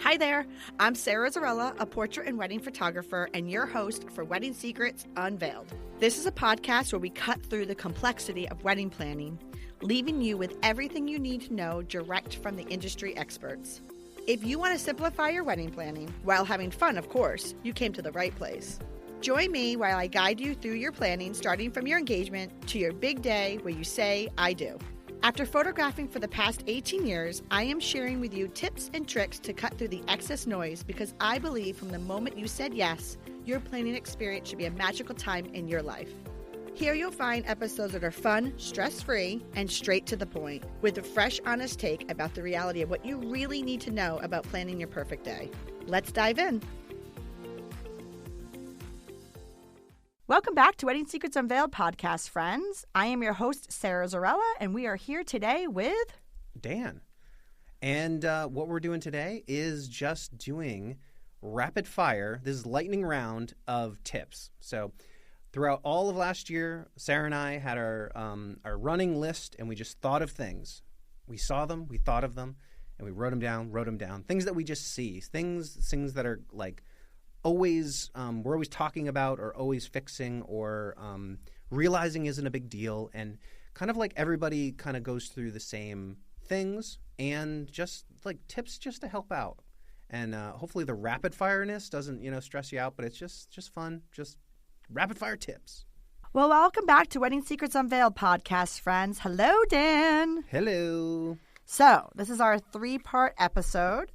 Hi there, I'm Sara Zarrella, a portrait and wedding photographer and your host for Wedding Secrets Unveiled. This is a podcast where we cut through the complexity of wedding planning, leaving you with everything you need to know direct from the industry experts. If you want to simplify your wedding planning, while having fun, of course, you came to the right place. Join me while I guide you through your planning, starting from your engagement to your big day where you say, I do. After photographing for the past 18 years, I am sharing with you tips and tricks to cut through the excess noise because I believe from the moment you said yes, your planning experience should be a magical time in your life. Here you'll find episodes that are fun, stress-free, and straight to the point, with a fresh, honest take about the reality of what you really need to know about planning your perfect day. Let's dive in. Welcome back to Wedding Secrets Unveiled podcast, friends. I am your host, Sara Zarrella, and we are here today with Dan. And what we're doing today is just doing rapid fire. This is lightning round of tips. So throughout all of last year, Sara and I had our running list, and we just thought of things. We saw them, we thought of them, and we wrote them down. Things that we just see, things that are like always we're always talking about or always fixing or realizing isn't a big deal, and kind of like everybody kind of goes through the same things and just like tips just to help out. And hopefully the rapid fireness doesn't stress you out, but it's just fun, just rapid fire tips. Well, welcome back to Wedding Secrets Unveiled podcast, friends. Hello, Dan. Hello. So this is our 3-part episode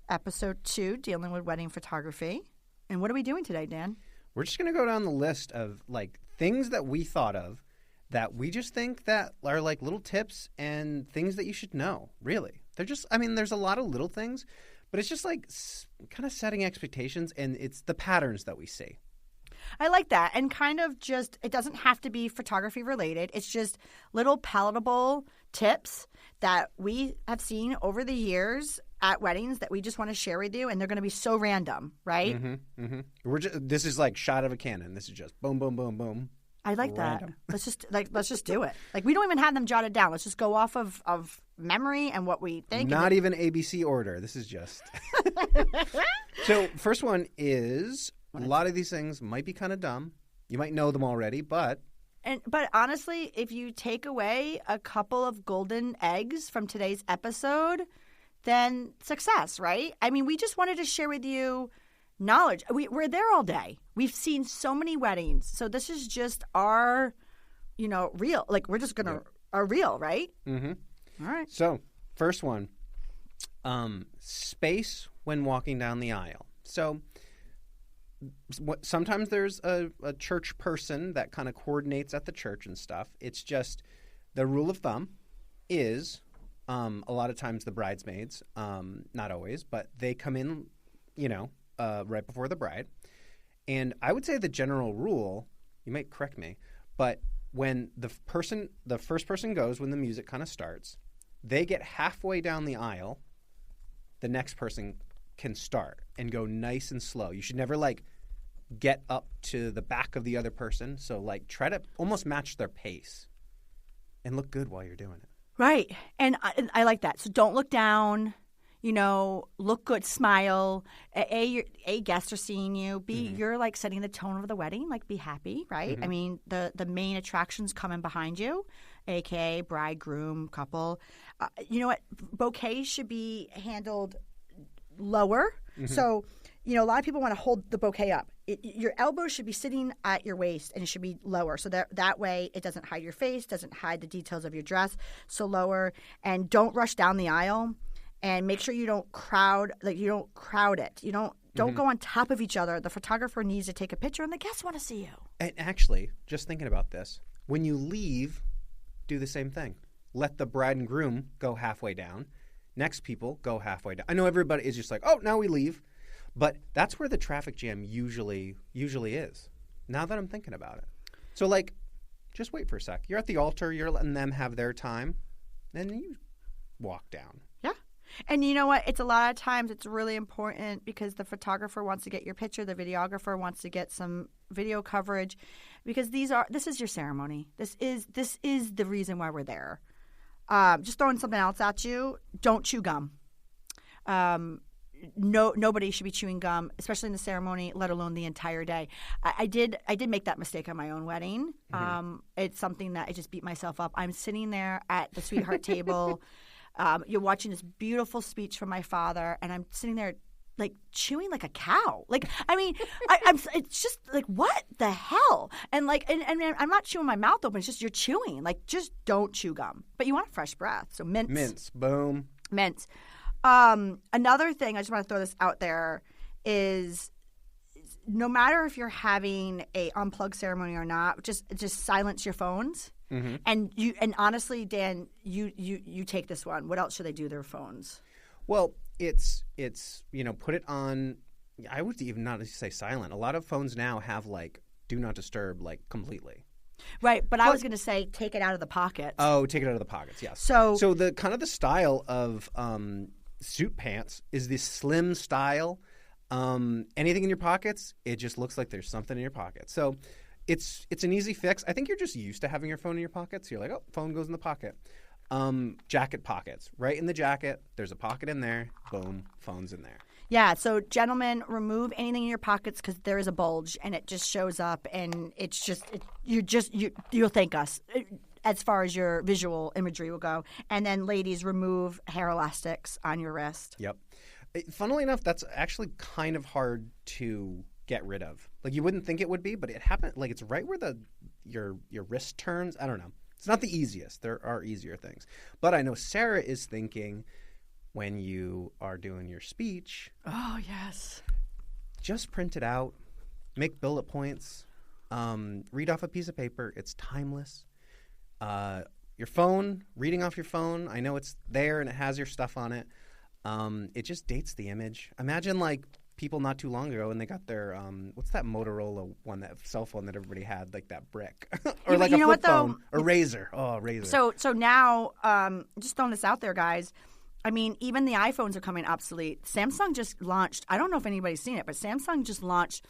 2, dealing with wedding photography. And what are we doing today, Dan? We're just going to go down the list of like things that we thought of that we just think that are like little tips and things that you should know, really. They're just, there's a lot of little things, but it's just like kind of setting expectations, and it's the patterns that we see. I like that. And kind of just, it doesn't have to be photography related. It's just little palatable tips that we have seen over the years at weddings that we just want to share with you, and they're going to be so random, right? Mm-hmm, mm-hmm. This is like shot of a cannon. This is just boom, boom, boom, boom. I like random. That. Let's just do it. Like, we don't even have them jotted down. Let's just go off of memory and what we think. Not even ABC order. This is just. So first one is a lot of these things might be kind of dumb. You might know them already, but honestly, if you take away a couple of golden eggs from today's episode, then success, right? We just wanted to share with you knowledge. We're there all day. We've seen so many weddings. So this is just our, reel. Like, we're just going to, our reel, right? Mm-hmm. All right. So first one, space when walking down the aisle. So sometimes there's a church person that kind of coordinates at the church and stuff. It's just the rule of thumb is a lot of times the bridesmaids, not always, but they come in, right before the bride. And I would say the general rule, you might correct me, but when the first person goes, when the music kind of starts, they get halfway down the aisle, the next person can start and go nice and slow. You should never get up to the back of the other person. So try to almost match their pace and look good while you're doing it. Right. And I like that. So don't look down, look good, smile. A, guests are seeing you. B, you're setting the tone of the wedding. Be happy, right? Mm-hmm. The main attractions coming behind you, AKA bride, groom, couple. You know what? Bouquets should be handled lower. Mm-hmm. So, a lot of people want to hold the bouquet up. Your elbow should be sitting at your waist, and it should be lower. So that way it doesn't hide your face, doesn't hide the details of your dress. So lower, and don't rush down the aisle, and make sure you don't crowd it. You don't go on top of each other. The photographer needs to take a picture, and the guests want to see you. And actually, just thinking about this, when you leave, do the same thing. Let the bride and groom go halfway down. Next people go halfway down. I know everybody is just like, oh, now we leave. But that's where the traffic jam usually is, now that I'm thinking about it. So, just wait for a sec. You're at the altar. You're letting them have their time. Then you walk down. Yeah. And you know what? It's a lot of times it's really important because the photographer wants to get your picture. The videographer wants to get some video coverage because this is your ceremony. This is the reason why we're there. Just throwing something else at you. Don't chew gum. nobody should be chewing gum, especially in the ceremony, let alone the entire day. I did make that mistake on my own wedding. It's something that I just beat myself up. I'm sitting there at the sweetheart table. You're watching this beautiful speech from my father, and I'm sitting there like chewing like a cow. Like, I mean, it's just like, what the hell? And like, and I'm not chewing my mouth open. It's just you're chewing. Like, just don't chew gum. But you want a fresh breath. So mints. Boom. Mints. Another thing I just want to throw this out there is no matter if you're having a unplugged ceremony or not, just silence your phones. And honestly, Dan, you take this one. What else should they do with their phones? Well, it's put it on. I would even not say silent. A lot of phones now have like do not disturb like completely. Right, but I was going to say take it out of the pockets. Oh, take it out of the pockets. Yes. So the kind of the style of suit pants is this slim style. Anything in your pockets, it just looks like there's something in your pocket. So it's an easy fix. I think you're just used to having your phone in your pocket. So you're like, oh, phone goes in the pocket. Jacket pockets. Right in the jacket, there's a pocket in there. Boom, phone's in there. Yeah, so gentlemen, remove anything in your pockets because there is a bulge and it just shows up and it's just you'll thank us as far as your visual imagery will go. And then ladies, remove hair elastics on your wrist. Yep. Funnily enough, that's actually kind of hard to get rid of. Like you wouldn't think it would be, but it happened. Like it's right where your wrist turns. I don't know. It's not the easiest. There are easier things. But I know Sarah is thinking when you are doing your speech. Oh, yes. Just print it out. Make bullet points. Read off a piece of paper. It's timeless. Your phone, reading off your phone. I know it's there and it has your stuff on it. It just dates the image. Imagine like people not too long ago and they got their what's that Motorola one, that cell phone that everybody had, like that brick or like a flip phone or Razor. Oh, Razor. So now just throwing this out there, guys. I mean, even the iPhones are coming obsolete. Samsung just launched, I don't know if anybody's seen it, but Samsung just launched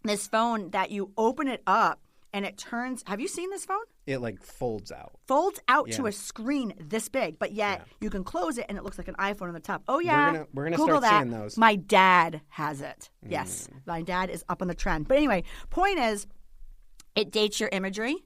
this phone that you open it up and it turns, have you seen this phone? It like folds out. Folds out to a screen this big, but yet you can close it and it looks like an iPhone on the top. Oh, yeah. We're gonna Google start that. seeing those. My dad has it. Yes. My dad is up on the trend. But anyway, point is, it dates your imagery,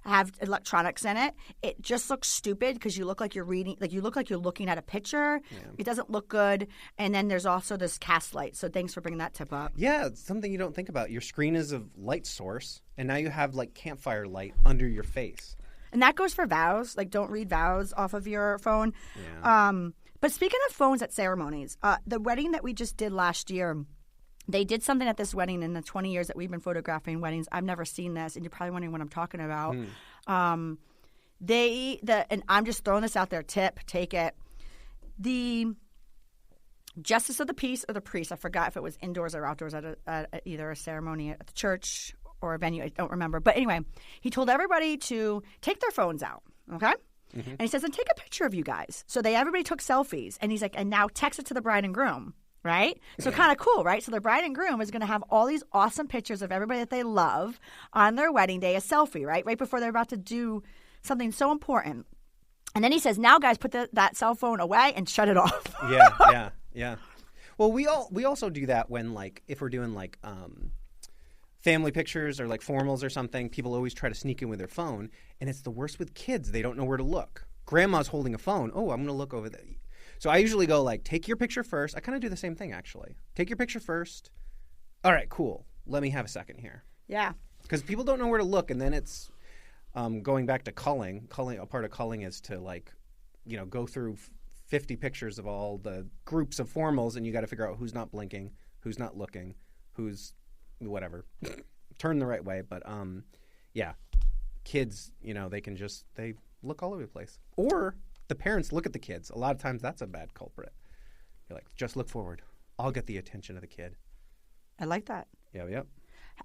have electronics in it. It just looks stupid because you look like you're reading, like you look like you're looking at a picture. Yeah. It doesn't look good. And then there's also this cast light. So thanks for bringing that tip up. Yeah, it's something you don't think about. Your screen is a light source, and now you have like campfire light under your face. And that goes for vows. Like, don't read vows off of your phone. Yeah. But speaking of phones at ceremonies, the wedding that we just did last year, they did something at this wedding in the 20 years that we've been photographing weddings. I've never seen this, and you're probably wondering what I'm talking about. And I'm just throwing this out there, tip, take it. The justice of the peace or the priest, I forgot if it was indoors or outdoors at either a ceremony at the church or a venue. I don't remember. But anyway, he told everybody to take their phones out, okay? Mm-hmm. And he says, and take a picture of you guys. So everybody took selfies. And he's like, and now text it to the bride and groom. Right? So kind of cool, right? So the bride and groom is going to have all these awesome pictures of everybody that they love on their wedding day, a selfie, right? Right before they're about to do something so important. And then he says, now guys, put that cell phone away and shut it off. Yeah. Well, we also do that when like if we're doing like family pictures or like formals or something, people always try to sneak in with their phone. And it's the worst with kids. They don't know where to look. Grandma's holding a phone. Oh, I'm going to look over there. So I usually go like, take your picture first. I kind of do the same thing, actually. Take your picture first. All right, cool. Let me have a second here. Yeah. Because people don't know where to look, and then it's going back to culling. A part of culling is to like, go through 50 pictures of all the groups of formals, and you got to figure out who's not blinking, who's not looking, who's whatever. Turn the right way. But yeah, kids, they look all over the place. Or the parents look at the kids. A lot of times that's a bad culprit. You're like, just look forward. I'll get the attention of the kid. I like that. Yep.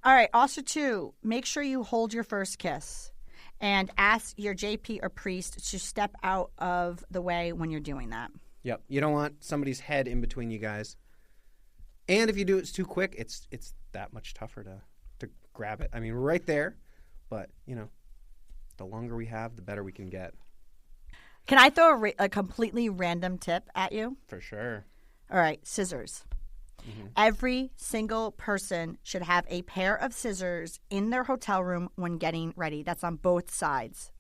All right. Also, too, make sure you hold your first kiss and ask your JP or priest to step out of the way when you're doing that. Yep. You don't want somebody's head in between you guys. And if you do it too quick, it's that much tougher to grab it. I mean, right there. But, the longer we have, the better we can get. Can I throw a completely random tip at you? For sure. All right, scissors. Every single person should have a pair of scissors in their hotel room when getting ready. That's on both sides.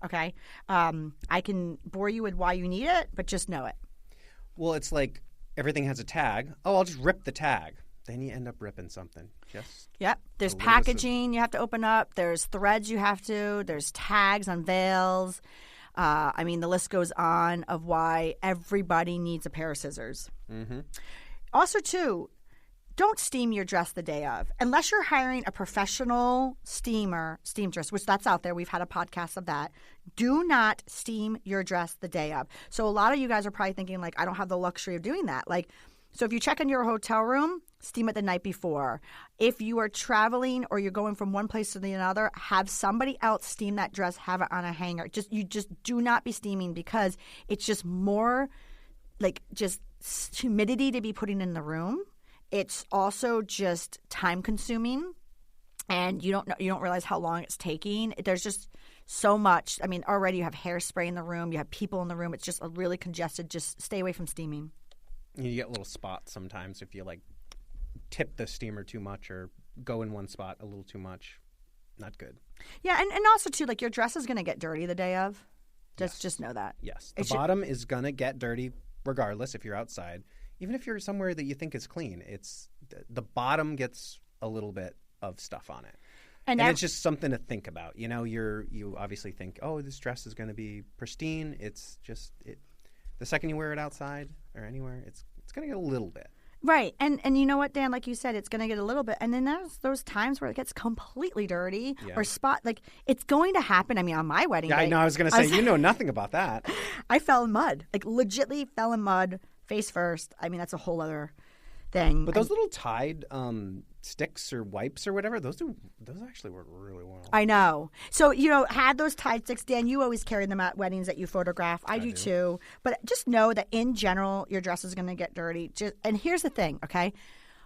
Okay? I can bore you with why you need it, but just know it. Well, it's like everything has a tag. Oh, I'll just rip the tag. Then you end up ripping something. Yep. There's packaging you have to open up. There's threads you have to. There's tags on veils. I mean, the list goes on of why everybody needs a pair of scissors. Also, too, don't steam your dress the day of. Unless you're hiring a professional steamdress, which that's out there. We've had a podcast of that. Do not steam your dress the day of. So a lot of you guys are probably thinking, like, I don't have the luxury of doing that. Like, so if you check in your hotel room, steam it the night before. If you are traveling or you're going from one place to the other, have somebody else steam that dress, have it on a hanger. You just do not be steaming because it's just more like just humidity to be putting in the room. It's also just time consuming, and you don't realize how long it's taking. There's just so much. I mean, already you have hairspray in the room, you have people in the room. It's just a really congested. Just stay away from steaming. You get little spots sometimes if you like tip the steamer too much or go in one spot a little too much. Not good. Yeah, and also too, like your dress is going to get dirty the day of. Just know that. Yes, the bottom is going to get dirty. Regardless, if you're outside, even if you're somewhere that you think is clean, it's the bottom gets a little bit of stuff on it, and it's just something to think about. You know, you obviously think, oh, this dress is going to be pristine. It's just the second you wear it outside or anywhere, it's going to get a little bit. Right, and you know what, Dan? Like you said, it's going to get a little bit, and then there's those times where it gets completely dirty or like it's going to happen. I mean, on my wedding day, I know. I was going to say, you know nothing about that. I fell in mud, like legitimately fell in mud, face first. I mean, that's a whole other thing. But those little Tide sticks or wipes or whatever, those actually work really well. I know. So, had those Tide sticks, Dan, you always carry them at weddings that you photograph. I do too. But just know that in general, your dress is going to get dirty. And here's the thing, okay?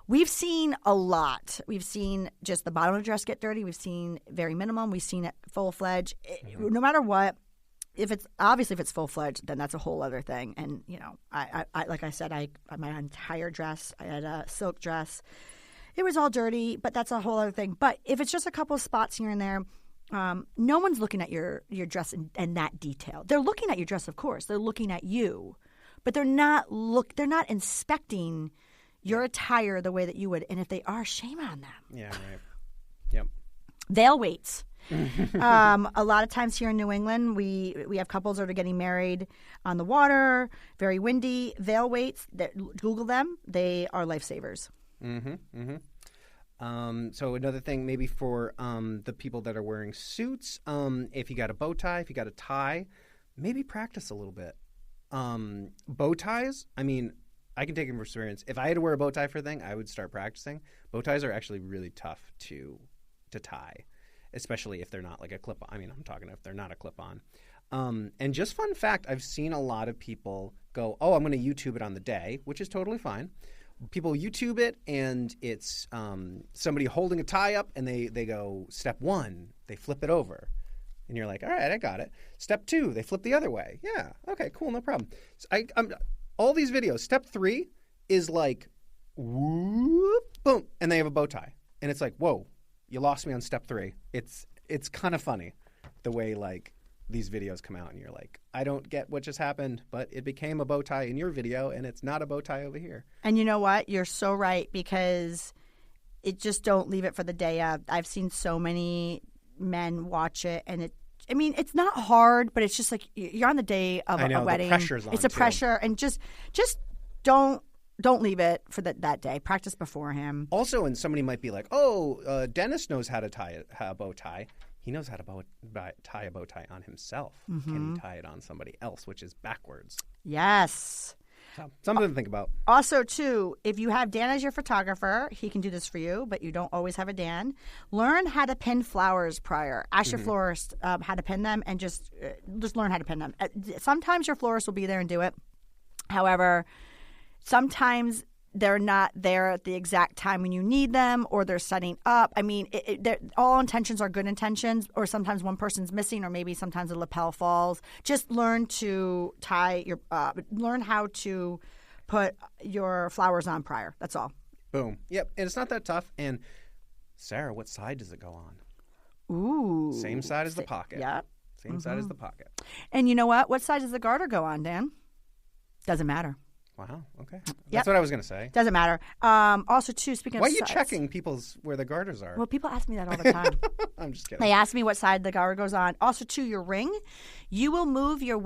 We've seen a lot. We've seen just the bottom of the dress get dirty. We've seen very minimum. We've seen it full-fledged. No matter what, if it's full-fledged, then that's a whole other thing. And, I like I said, my entire dress, I had a silk dress. It was all dirty, but that's a whole other thing. But if it's just a couple of spots here and there, no one's looking at your dress in that detail. They're looking at your dress, of course. They're looking at you, but they're not inspecting your attire the way that you would. And if they are, shame on them. Yeah, right. Yep. Veil weights. A lot of times here in New England, we have couples that are getting married on the water, very windy. Veil weights, Google them. They are lifesavers. So another thing maybe for the people that are wearing suits, if you got a bow tie, if you got a tie, maybe practice a little bit. Bow ties, I mean, I can take it from experience. If I had to wear a bow tie for a thing, I would start practicing. Bow ties are actually really tough to tie, especially if they're not like a clip-on. I mean, I'm talking if they're not a clip-on. And just fun fact, I've seen a lot of people go, oh, I'm going to YouTube it on the day, which is totally fine. People YouTube it, and it's somebody holding a tie up, and they go, step 1, they flip it over. And you're like, all right, I got it. Step 2, they flip the other way. Yeah, okay, cool, no problem. So I'm all these videos, step 3 is like, whoop, boom, and they have a bow tie. And it's like, whoa, you lost me on step 3. It's kind of funny the way, like, these videos come out, and you're like, I don't get what just happened, but it became a bow tie in your video, and it's not a bow tie over here. And you know what? You're so right, because just don't leave it for the day of. I've seen so many men watch it, and it's not hard, but it's just like you're on the day of a wedding. The pressure's on, it's a pressure, and just don't leave it for that day. Practice before him. Also, and somebody might be like, oh, Dennis knows how to tie a bow tie. He knows how to tie a bow tie on himself. Can he tie it on somebody else, which is backwards? Yes. So, something to think about. Also, too, if you have Dan as your photographer, he can do this for you, but you don't always have a Dan. Learn how to pin flowers prior. Ask your florist how to pin them, and just learn how to pin them. Sometimes your florist will be there and do it. However, sometimes they're not there at the exact time when you need them, or they're setting up. I mean, all intentions are good intentions, or sometimes one person's missing, or maybe sometimes the lapel falls. Just learn to learn how to put your flowers on prior. That's all. Boom. Yep. And it's not that tough. And Sarah, what side does it go on? Ooh. Same side as the pocket. Yep. Same side as the pocket. And you know what? What side does the garter go on, Dan? Doesn't matter. Wow. Okay. That's what I was going to say. Doesn't matter. Also, too, speaking Why of are you sides, checking where the garters are? Well, people ask me that all the time. I'm just kidding. They ask me what side the garter goes on. Also, too, your ring. You will move your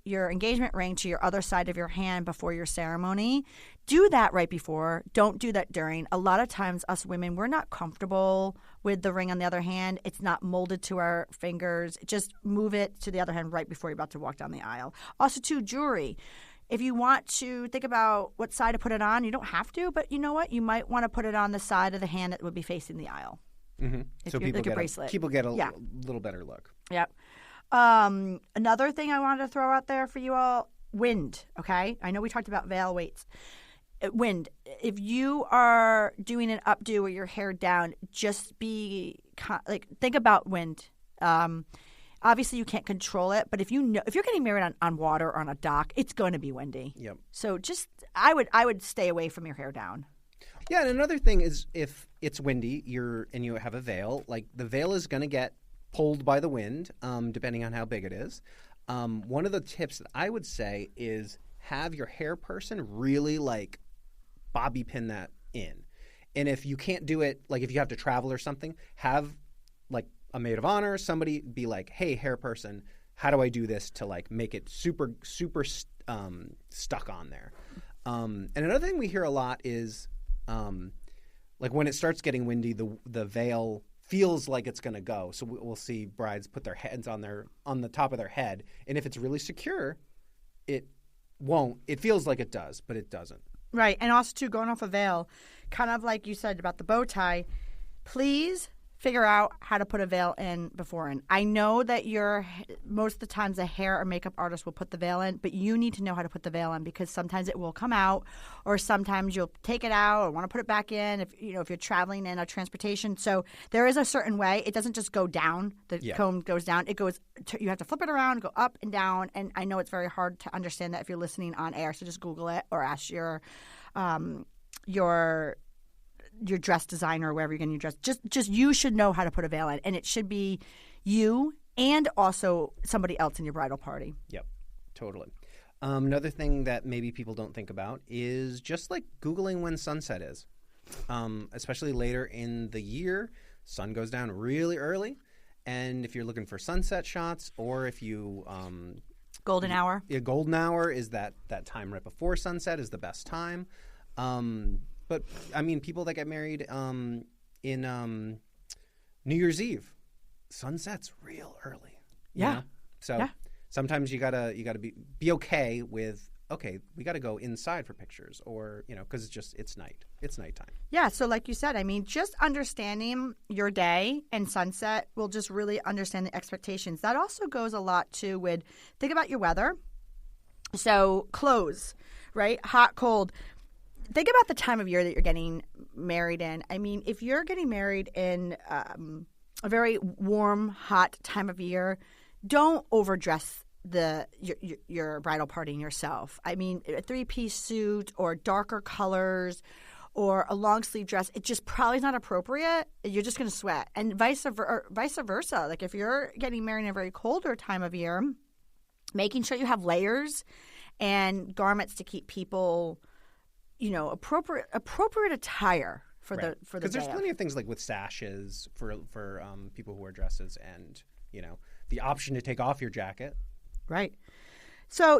your engagement ring to your other side of your hand before your ceremony. Do that right before. Don't do that during. A lot of times, us women, we're not comfortable with the ring on the other hand. It's not molded to our fingers. Just move it to the other hand right before you're about to walk down the aisle. Also, too, jewelry. If you want to think about what side to put it on, you don't have to, but you know what? You might want to put it on the side of the hand that would be facing the aisle. Mm-hmm. So people get a little better look. Yep. Another thing I wanted to throw out there for you all, wind, okay? I know we talked about veil weights. Wind. If you are doing an updo or your hair down, just think about wind. Obviously, you can't control it, but if you're getting married on water or on a dock, it's going to be windy. Yep. So I would stay away from your hair down. Yeah, and another thing is if it's windy, and you have a veil, like the veil is going to get pulled by the wind, depending on how big it is. One of the tips that I would say is have your hair person really like bobby pin that in, and if you can't do it, like if you have to travel or something, have like a maid of honor, somebody be like, hey, hair person, how do I do this to like make it super, super stuck on there? And another thing we hear a lot is like when it starts getting windy, the veil feels like it's going to go. So we'll see brides put their heads on the top of their head. And if it's really secure, it won't. It feels like it does, but it doesn't. Right. And also, too, going off a veil, kind of like you said about the bow tie, please figure out how to put a veil in before. And I know that most of the times a hair or makeup artist will put the veil in, but you need to know how to put the veil in because sometimes it will come out, or sometimes you'll take it out or want to put it back in if you're traveling in a transportation. So there is a certain way. It doesn't just go down. The comb goes down. It goes. You have to flip it around, go up and down. And I know it's very hard to understand that if you're listening on air. So just Google it or ask your dress designer or wherever you're going to dress. Just you should know how to put a veil in, and it should be you and also somebody else in your bridal party. Yep, totally. Another thing that maybe people don't think about is just like Googling when sunset is, especially later in the year. Sun goes down really early, and if you're looking for sunset shots, or if you golden hour. Yeah, golden hour is that time right before sunset is the best time. But, I mean, people that get married in New Year's Eve, sunset's real early. Yeah. You know? So sometimes you gotta be okay with, okay, we got to go inside for pictures or, because it's nighttime. Yeah. So like you said, I mean, just understanding your day and sunset will just really understand the expectations. That also goes a lot, too, with think about your weather. So clothes, right? Hot, cold. Think about the time of year that you're getting married in. I mean, if you're getting married in a very warm, hot time of year, don't overdress your bridal party and yourself. I mean, a three-piece suit or darker colors or a long-sleeve dress, it just probably is not appropriate. You're just going to sweat. And vice versa. Like if you're getting married in a very colder time of year, making sure you have layers and garments to keep people – appropriate attire for the because there's plenty of things like with sashes for people who wear dresses and the option to take off your jacket. Right. So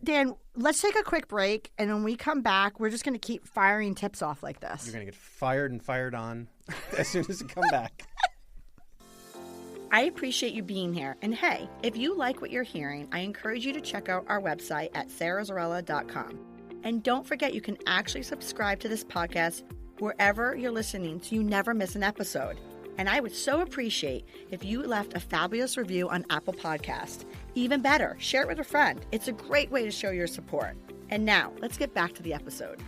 Dan, let's take a quick break, and when we come back, we're just going to keep firing tips off like this. You're going to get fired and fired on as soon as you come back. I appreciate you being here. And hey, if you like what you're hearing, I encourage you to check out our website at sarazarrella.com. And don't forget, you can actually subscribe to this podcast wherever you're listening so you never miss an episode. And I would so appreciate if you left a fabulous review on Apple Podcasts. Even better, share it with a friend. It's a great way to show your support. And now, let's get back to the episode.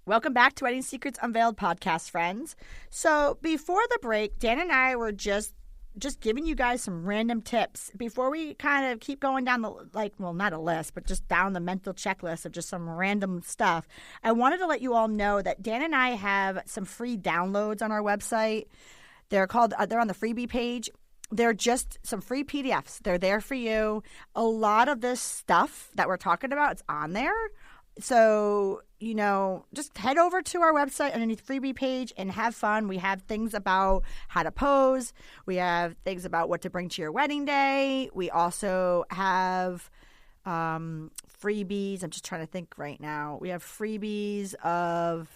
Welcome back to Wedding Secrets Unveiled podcast, friends. So before the break, Dan and I were just just giving you guys some random tips before we kind of keep going down not a list, but just down the mental checklist of just some random stuff. I wanted to let you all know that Dan and I have some free downloads on our website. They're on the freebie page. They're just some free PDFs. They're there for you. A lot of this stuff that we're talking about, it's on there. So, just head over to our website underneath freebie page and have fun. We have things about how to pose. We have things about what to bring to your wedding day. We also have freebies. I'm just trying to think right now. We have freebies of,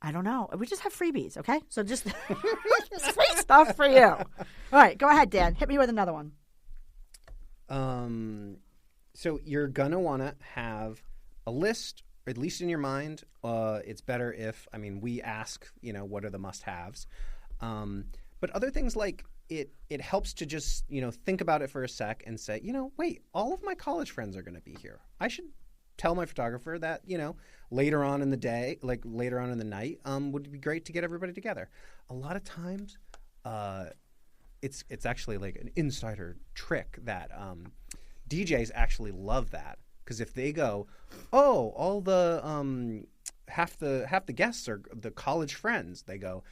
I don't know. We just have freebies, okay? So just free stuff for you. All right, go ahead, Dan. Hit me with another one. So you're going to want to have a list, or at least in your mind. It's better if, we ask, what are the must-haves. But other things like it helps to just, think about it for a sec and say, wait, all of my college friends are going to be here. I should tell my photographer that, later on in the day, like later on in the night, would be great to get everybody together. A lot of times, it's actually like an insider trick that DJs actually love that. Because if they go, all the half the guests are the college friends, they go,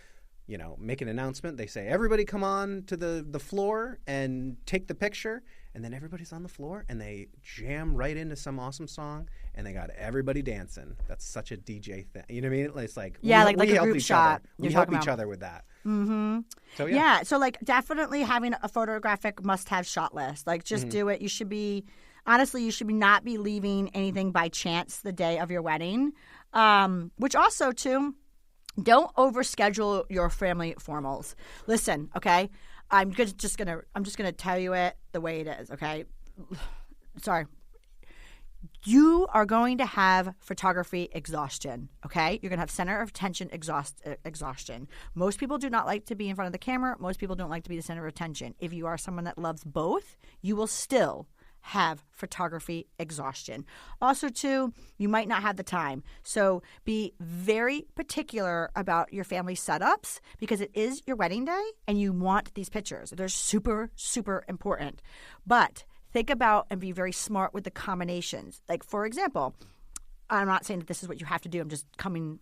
make an announcement. They say, everybody come on to the floor and take the picture. And then everybody's on the floor and they jam right into some awesome song and they got everybody dancing. That's such a DJ thing. You know what I mean? It's like, we like a group shot. We help each other with that. Mm-hmm. So, yeah. So, definitely having a photographic must-have shot list. Just do it. You should be... Honestly, you should not be leaving anything by chance the day of your wedding. Which also, too, don't overschedule your family formals. Listen, okay? I'm just gonna tell you it the way it is, okay? Sorry. You are going to have photography exhaustion, okay? You're going to have center of attention exhaustion. Most people do not like to be in front of the camera. Most people don't like to be the center of attention. If you are someone that loves both, you will still have photography exhaustion. Also, too, you might not have the time. So be very particular about your family setups because it is your wedding day and you want these pictures. They're super, super important. But think about and be very smart with the combinations. Like, for example, I'm not saying that this is what you have to do. I'm just coming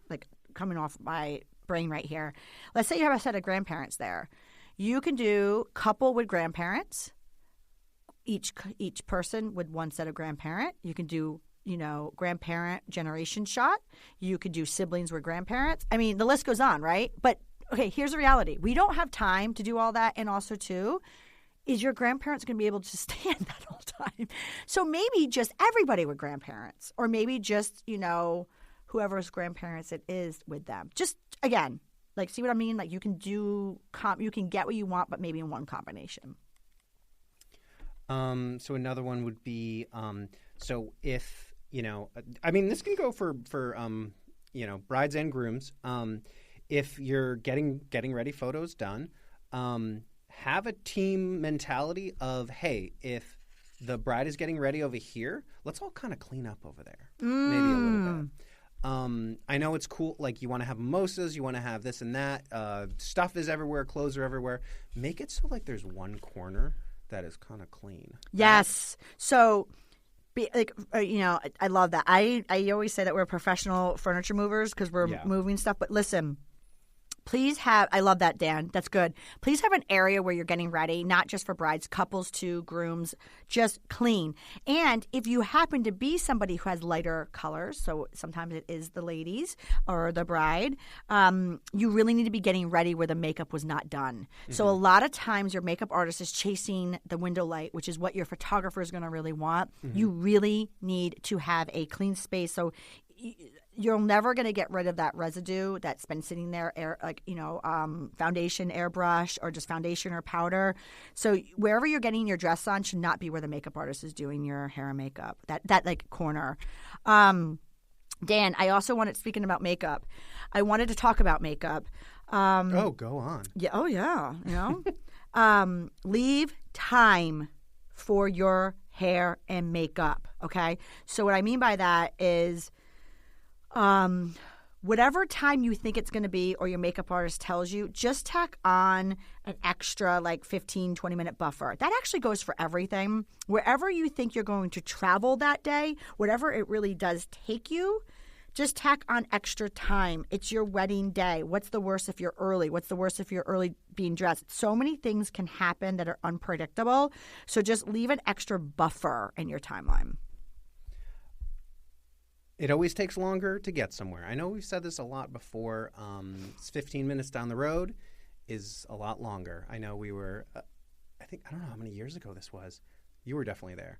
off my brain right here. Let's say you have a set of grandparents there. You can do couple with grandparents. Each person with one set of grandparent. You can do, grandparent generation shot. You could do siblings with grandparents. The list goes on, right? But, okay, here's the reality. We don't have time to do all that. And also, too, is your grandparents going to be able to stand that whole time? So maybe just everybody with grandparents. Or maybe just, whoever's grandparents it is with them. Just, again, see what I mean? You can do you can get what you want, but maybe in one combination. So another one would be, so if, this can go for brides and grooms. If you're getting ready photos done, have a team mentality of, hey, if the bride is getting ready over here, let's all kind of clean up over there. Maybe a little bit. I know it's cool. You want to have mimosas, you want to have this and that. Stuff is everywhere. Clothes are everywhere. Make it so there's one corner that is kind of clean. Yes. So, I love that. I always say that we're professional furniture movers because we're moving stuff. But listen, please have – I love that, Dan. That's good. Please have an area where you're getting ready, not just for brides, couples too, grooms, just clean. And if you happen to be somebody who has lighter colors, so sometimes it is the ladies or the bride, you really need to be getting ready where the makeup was not done. Mm-hmm. So a lot of times your makeup artist is chasing the window light, which is what your photographer is going to really want. Mm-hmm. You really need to have a clean space. So you're never going to get rid of that residue that's been sitting there, foundation, airbrush, or just foundation or powder. So wherever you're getting your dress on should not be where the makeup artist is doing your hair and makeup. That corner. Dan, I also wanted, speaking about makeup, I wanted to talk about makeup. Go on. Yeah. Oh, yeah. Leave time for your hair and makeup. Okay. So what I mean by that is, whatever time you think it's going to be or your makeup artist tells you, just tack on an extra like 15, 20-minute buffer. That actually goes for everything. Wherever you think you're going to travel that day, whatever it really does take you, just tack on extra time. It's your wedding day. What's the worst if you're early? What's the worst if you're early being dressed? So many things can happen that are unpredictable. So just leave an extra buffer in your timeline. It always takes longer to get somewhere. I know we've said this a lot before. It's 15 minutes down the road is a lot longer. I know we were, I don't know how many years ago this was. You were definitely there.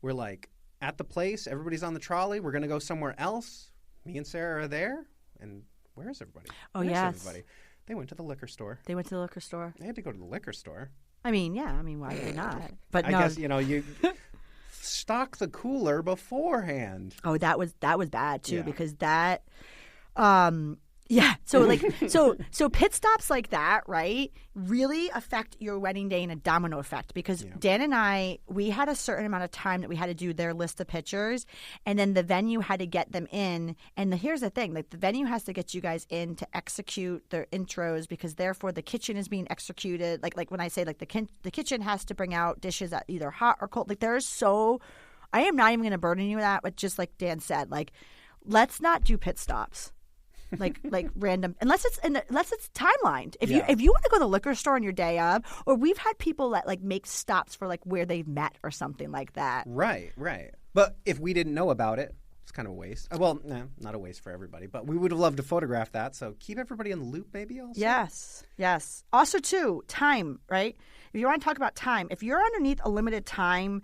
We're like at the place. Everybody's on the trolley. We're going to go somewhere else. Me and Sarah are there. And where's everybody? Where's everybody? They went to the liquor store. They went to the liquor store. They had to go to the liquor store. I mean, yeah. I mean, why would they not? But I guess, you stock the cooler beforehand. Oh, that was bad too, Yeah. because that so pit stops like that, right, really affect your wedding day in a domino effect, because Dan and I, we had a certain amount of time that we had to do their list of pictures, and then the venue had to get them in. And here's the thing, like the venue has to get you guys in to execute their intros, because therefore the kitchen is being executed. Like when I say like the kitchen has to bring out dishes that either hot or cold. Like I am not even going to burden you with that, but just like Dan said, like let's not do pit stops. like random, unless it's timelined. If you want to go to the liquor store on your day of, or we've had people that like make stops for like where they've met or something like that. Right. But if we didn't know about it, it's kind of a waste. Well, not a waste for everybody, but we would have loved to photograph that. So keep everybody in the loop, maybe also. Yes. Also, too, time. Right. If you want to talk about time, if you're underneath a limited time.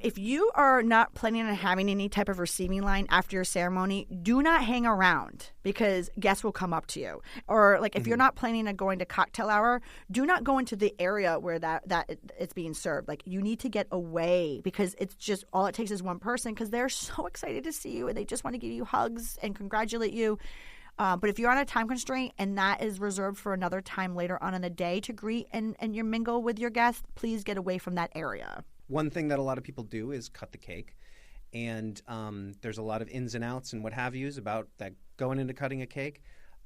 If you are not planning on having any type of receiving line after your ceremony, do not hang around, because guests will come up to you. Or like if you're not planning on going to cocktail hour, do not go into the area where that it's being served. Like you need to get away, because it's just all it takes is one person, because they're so excited to see you and they just want to give you hugs and congratulate you. But if you're on a time constraint and that is reserved for another time later on in the day to greet and you mingle with your guests, please get away from that area. One thing that a lot of people do is cut the cake, and there's a lot of ins and outs and what have yous about that going into cutting a cake.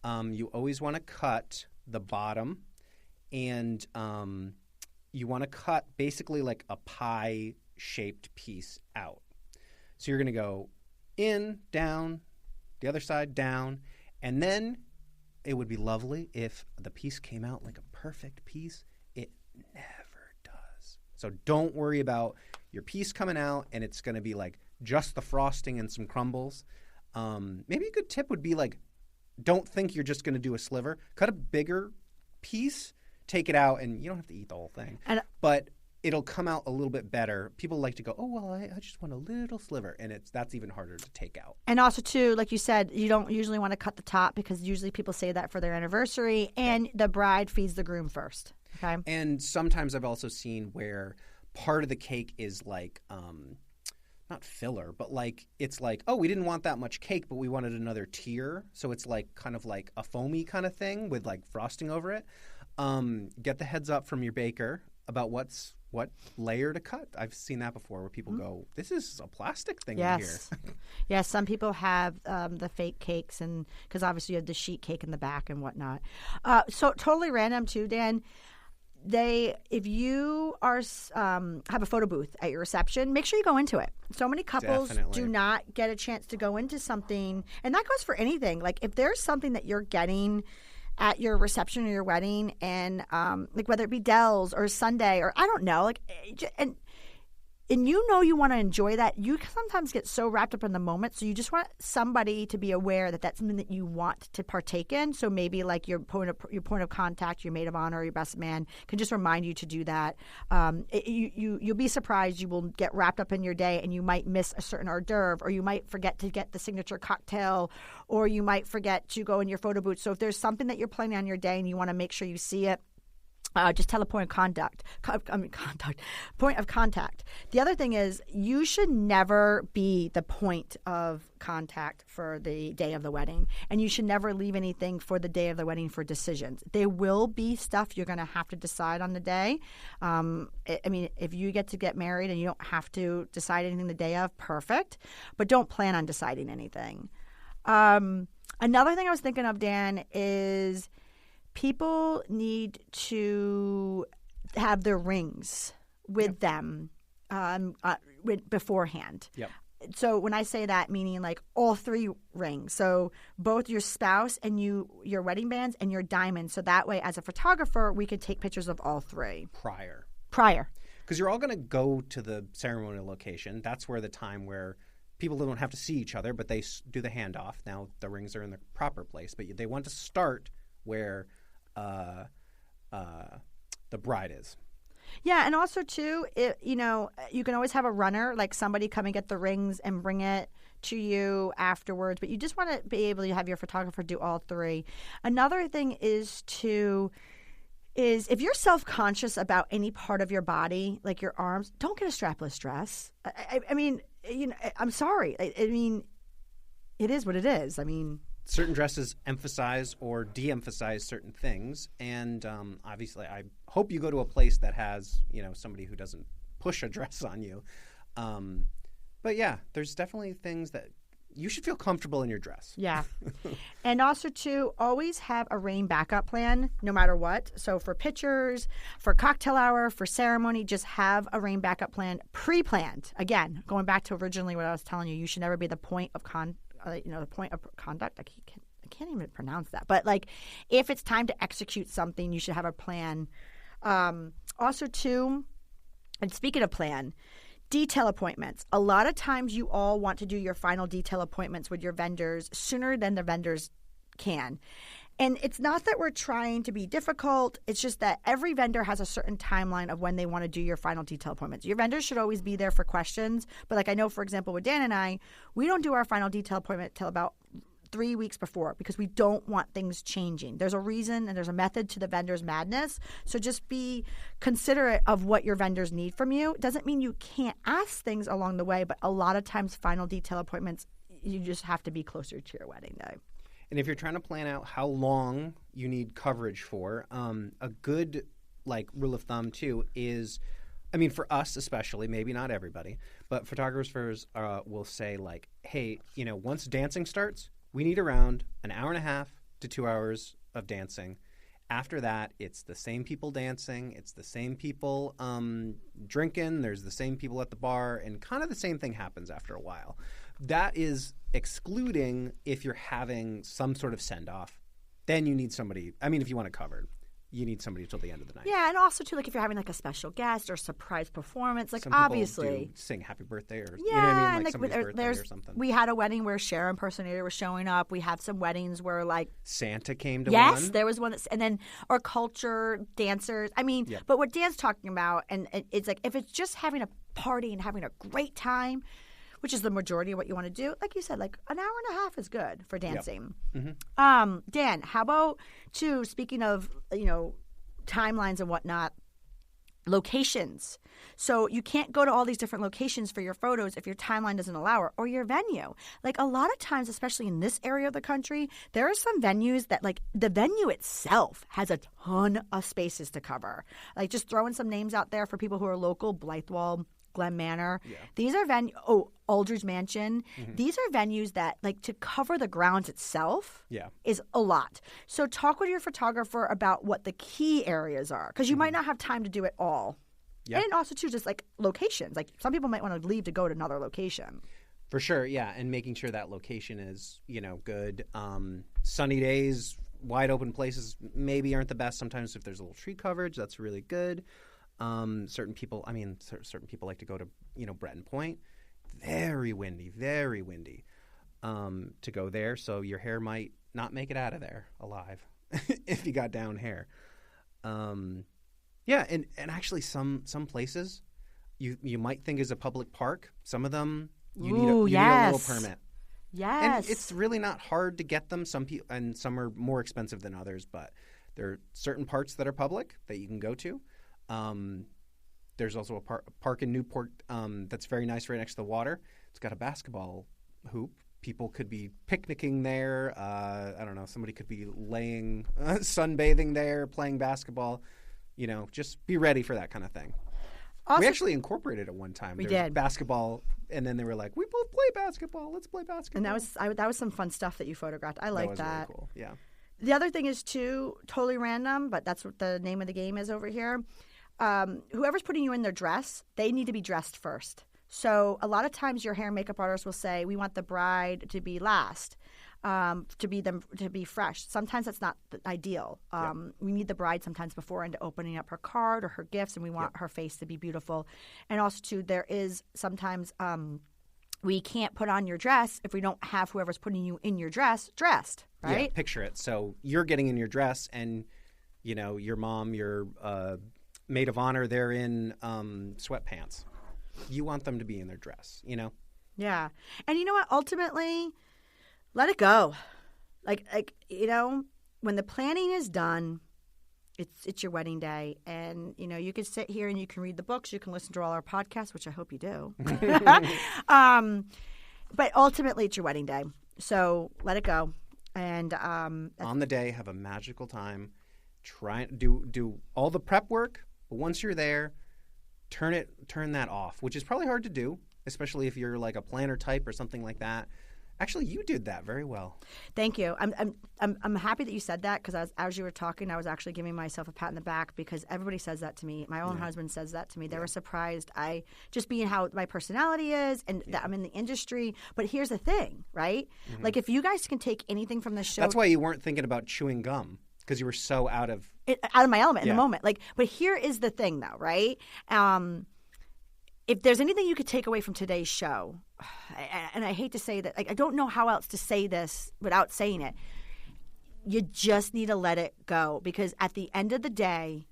You always want to cut the bottom, and you want to cut basically like a pie-shaped piece out. So you're going to go in, down, the other side, down, and then it would be lovely if the piece came out like a perfect piece. It never does. So don't worry about your piece coming out and it's going to be like just the frosting and some crumbles. Maybe a good tip would be like, don't think you're just going to do a sliver. Cut a bigger piece, take it out, and you don't have to eat the whole thing. But it'll come out a little bit better. People like to go, oh, well, I just want a little sliver. And that's even harder to take out. And also, too, like you said, you don't usually want to cut the top, because usually people say that for their anniversary, and the bride feeds the groom first. Okay. And sometimes I've also seen where part of the cake is like not filler, but like it's like, oh, we didn't want that much cake, but we wanted another tier. So it's like kind of like a foamy kind of thing with like frosting over it. Get the heads up from your baker about what layer to cut. I've seen that before where people go, this is a plastic thing in here. Yes, some people have the fake cakes, and because obviously you have the sheet cake in the back and whatnot. So totally random too, Dan. If you are have a photo booth at your reception, make sure you go into it. So many couples do not get a chance to go into something, and that goes for anything. Like if there's something that you're getting at your reception or your wedding, and like whether it be Dell's or Sunday or I don't know, like and you know you want to enjoy that, you sometimes get so wrapped up in the moment. So you just want somebody to be aware that that's something that you want to partake in. So maybe like your point of contact, your maid of honor, your best man can just remind you to do that. You'll be surprised. You will get wrapped up in your day, and you might miss a certain hors d'oeuvre, or you might forget to get the signature cocktail, or you might forget to go in your photo booth. So if there's something that you're planning on your day and you want to make sure you see it, just tell a point of contact. Point of contact. The other thing is, you should never be the point of contact for the day of the wedding, and you should never leave anything for the day of the wedding for decisions. There will be stuff you're going to have to decide on the day. I mean, if you get married and you don't have to decide anything the day of, perfect. But don't plan on deciding anything. Another thing I was thinking of, Dan, is people need to have their rings with them beforehand. Yep. So when I say that, meaning like all 3 rings. So both your spouse and your wedding bands and your diamonds. So that way, as a photographer, we could take pictures of all 3. Prior. Because you're all going to go to the ceremonial location. That's where the time where people don't have to see each other, but they do the handoff. Now the rings are in the proper place, but they want to start where the bride is. Yeah, and also too, you can always have a runner, like somebody come and get the rings and bring it to you afterwards. But you just want to be able to have your photographer do all 3. Another thing is if you're self-conscious about any part of your body, like your arms, don't get a strapless dress. I mean, I'm sorry. I mean, it is what it is. I mean, certain dresses emphasize or de-emphasize certain things, and obviously, I hope you go to a place that has somebody who doesn't push a dress on you. But yeah, there's definitely things that you should feel comfortable in your dress. Yeah. And also, too, always have a rain backup plan no matter what. So for pictures, for cocktail hour, for ceremony, just have a rain backup plan pre-planned. Again, going back to originally what I was telling you, you should never be the point of the point of conduct. I can't even pronounce that. But like, if it's time to execute something, you should have a plan. Also, too, and speaking of plan, detail appointments. A lot of times you all want to do your final detail appointments with your vendors sooner than the vendors can. And it's not that we're trying to be difficult. It's just that every vendor has a certain timeline of when they want to do your final detail appointments. Your vendors should always be there for questions. But like I know, for example, with Dan and I, we don't do our final detail appointment till about 3 weeks before because we don't want things changing. There's a reason and there's a method to the vendor's madness. So just be considerate of what your vendors need from you. It doesn't mean you can't ask things along the way, but a lot of times final detail appointments, you just have to be closer to your wedding day. And if you're trying to plan out how long you need coverage for, a good rule of thumb too is, I mean, for us especially, maybe not everybody, but photographers will say hey, once dancing starts, we need around an hour and a half to 2 hours of dancing. After that, it's the same people dancing. It's the same people drinking. There's the same people at the bar. And kind of the same thing happens after a while. That is excluding if you're having some sort of send-off. Then you need somebody. I mean, if you want it covered, you need somebody till the end of the night. Yeah, and also, too, if you're having a special guest or surprise performance, some obviously. People do sing happy birthday or, yeah, you know what I mean? And somebody's birthday or something. We had a wedding where Cher impersonator was showing up. We have some weddings where, Santa came to one. Yes, there was one. And then, or culture, dancers. I mean, yep. But what Dan's talking about, and it's if it's just having a party and having a great time, which is the majority of what you want to do. Like you said, an hour and a half is good for dancing. Yep. Mm-hmm. Dan, how about, too, speaking of, timelines and whatnot, locations. So you can't go to all these different locations for your photos if your timeline doesn't allow it, or your venue. A lot of times, especially in this area of the country, there are some venues that the venue itself has a ton of spaces to cover. Just throwing some names out there for people who are local, Blythewall, Glen Manor. Yeah. These are Aldridge Mansion. Mm-hmm. These are venues that to cover the grounds itself is a lot. So talk with your photographer about what the key areas are, because you might not have time to do it all. Yep. And also too, just locations. Some people might want to leave to go to another location. For sure, yeah, and making sure that location is good. Sunny days, wide open places maybe aren't the best. Sometimes if there's a little tree coverage, that's really good. Certain people like to go to, Breton Point. Very windy to go there. So your hair might not make it out of there alive if you got down hair. Yeah, and actually some places you might think is a public park. Some of them you need a little permit. Yes. And it's really not hard to get them. Some are more expensive than others, but there are certain parts that are public that you can go to. There's also a park in Newport that's very nice right next to the water. It's got a basketball hoop. People could be picnicking there. I don't know. Somebody could be sunbathing there, playing basketball. Just be ready for that kind of thing. Also, we actually incorporated it one time. We There was did. basketball, and then they were like, "We both play basketball. Let's play basketball." and that was some fun stuff that you photographed. I like that was that. really cool. Yeah. The other thing is too, totally random, but that's what the name of the game is over here. Whoever's putting you in their dress, they need to be dressed first. So a lot of times your hair and makeup artist will say, we want the bride to be last, to be fresh. Sometimes that's not ideal. We need the bride sometimes before into opening up her card or her gifts, and we want her face to be beautiful. And also too, there is sometimes we can't put on your dress if we don't have whoever's putting you in your dress dressed, right? Yeah, picture it. So you're getting in your dress, and your mom, your maid of honor, they're in sweatpants. You want them to be in their dress, Yeah. And you know what? Ultimately, let it go. Like when the planning is done, it's your wedding day. And, you can sit here and you can read the books. You can listen to all our podcasts, which I hope you do. But ultimately, it's your wedding day. So let it go. And on the day, have a magical time. Try do all the prep work, but once you're there, turn that off, which is probably hard to do, especially if you're like a planner type or something like that. Actually, you did that very well. Thank you. I'm happy that you said that, because as you were talking, I was actually giving myself a pat in the back, because everybody says that to me. My own husband says that to me. They were surprised. I just being how my personality is, and that I'm in the industry. But here's the thing, right? Mm-hmm. Like, if you guys can take anything from this show, that's why you weren't thinking about chewing gum, because you were so out of my element in the moment. Like, but here is the thing, though, right? If there's anything you could take away from today's show, and I hate to say that, like, I don't know how else to say this without saying it, you just need to let it go, because at the end of the day,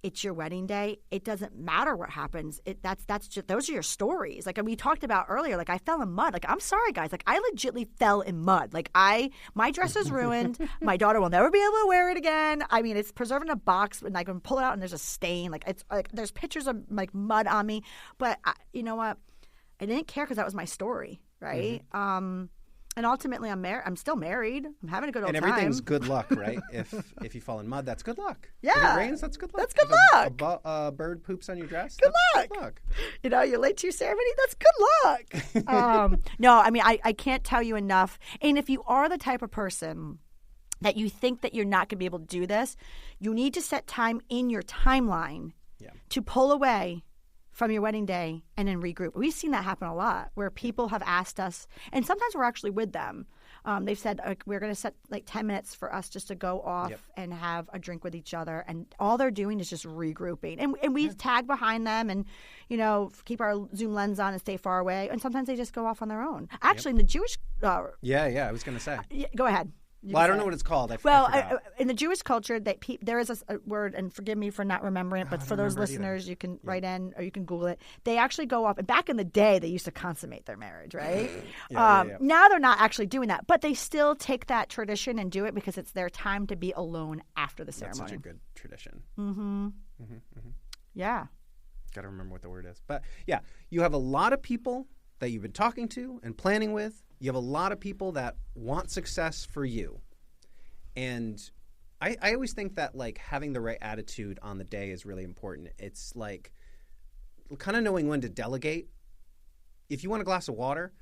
it's your wedding day. It doesn't matter what happens. That's just, those are your stories. Like we talked about earlier, like I fell in mud. Like, I'm sorry, guys. Like, I legitimately fell in mud. Like, my dress is ruined. My daughter will never be able to wear it again. I mean, it's preserved in a box, and I can pull it out and there's a stain. Like, it's like there's pictures of like mud on me. But you know what? I didn't care, because that was my story, right? Mm-hmm. And ultimately, I'm still married. I'm having a good old time. And everything's good luck, right? If you fall in mud, that's good luck. Yeah. If it rains, that's good luck. That's good luck. A bird poops on your dress, good that's luck. Good luck. You're late to your ceremony, that's good luck. No, I mean, I can't tell you enough. And if you are the type of person that you think that you're not going to be able to do this, you need to set time in your timeline to pull away from your wedding day and then regroup. We've seen that happen a lot, where people have asked us, and sometimes we're actually with them. They've said, we're going to set like 10 minutes for us just to go off and have a drink with each other. And all they're doing is just regrouping. And we tag behind them and, keep our Zoom lens on and stay far away. And sometimes they just go off on their own. Actually, in the Jewish... I was going to say. Go ahead. Well, I don't know what it's called. In the Jewish culture, there is a word, and forgive me for not remembering it, but for those listeners, you can write in or you can Google it. They actually go off, and back in the day, they used to consummate their marriage, right? Now they're not actually doing that, but they still take that tradition and do it because it's their time to be alone after the ceremony. That's such a good tradition. Mm-hmm. Mm-hmm, mm-hmm. Yeah. Got to remember what the word is. But yeah, you have a lot of people that you've been talking to and planning with. You have a lot of people that want success for you. And I always think that, like, having the right attitude on the day is really important. It's like kind of knowing when to delegate. If you want a glass of water,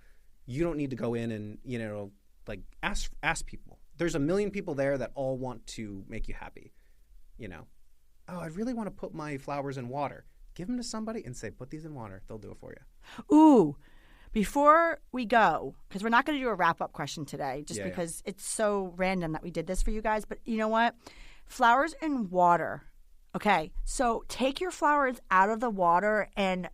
you don't need to go in and, like ask people. There's a million people there that all want to make you happy. Oh, I really want to put my flowers in water. Give them to somebody and say, put these in water. They'll do it for you. Ooh. Before we go, because we're not going to do a wrap-up question today, because it's so random that we did this for you guys. But you know what? Flowers in water. Okay, so take your flowers out of the water and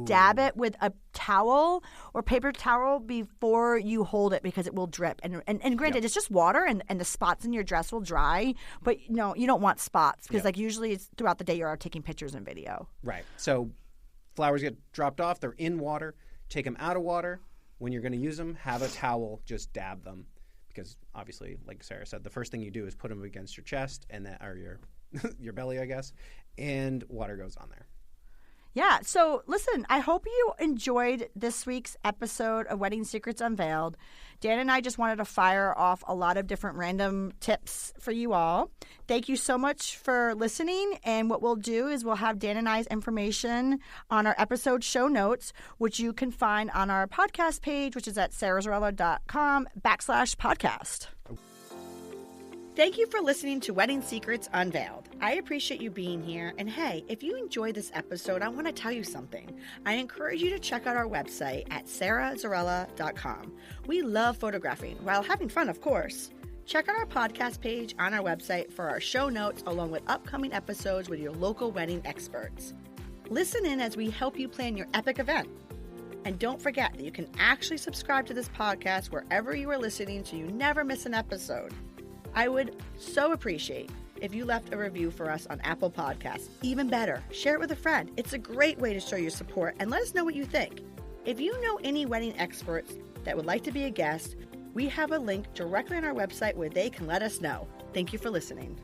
dab it with a towel or paper towel before you hold it, because it will drip. And granted, it's just water, and the spots in your dress will dry. But no, you don't want spots, because like usually it's throughout the day you're taking pictures and video. Right. So flowers get dropped off. They're in water. Take them out of water. When you're going to use them, have a towel, just dab them. Because obviously, like Sarah said, the first thing you do is put them against your chest or your belly, I guess, and water goes on there. Yeah. So listen, I hope you enjoyed this week's episode of Wedding Secrets Unveiled. Dan and I just wanted to fire off a lot of different random tips for you all. Thank you so much for listening. And what we'll do is we'll have Dan and I's information on our episode show notes, which you can find on our podcast page, which is at sarazarrella.com/podcast. Thank you for listening to Wedding Secrets Unveiled. I appreciate you being here. And hey, if you enjoyed this episode, I want to tell you something. I encourage you to check out our website at sarazarrella.com. We love photographing while having fun, of course. Check out our podcast page on our website for our show notes along with upcoming episodes with your local wedding experts. Listen in as we help you plan your epic event. And don't forget that you can actually subscribe to this podcast wherever you are listening so you never miss an episode. I would so appreciate if you left a review for us on Apple Podcasts. Even better, share it with a friend. It's a great way to show your support and let us know what you think. If you know any wedding experts that would like to be a guest, we have a link directly on our website where they can let us know. Thank you for listening.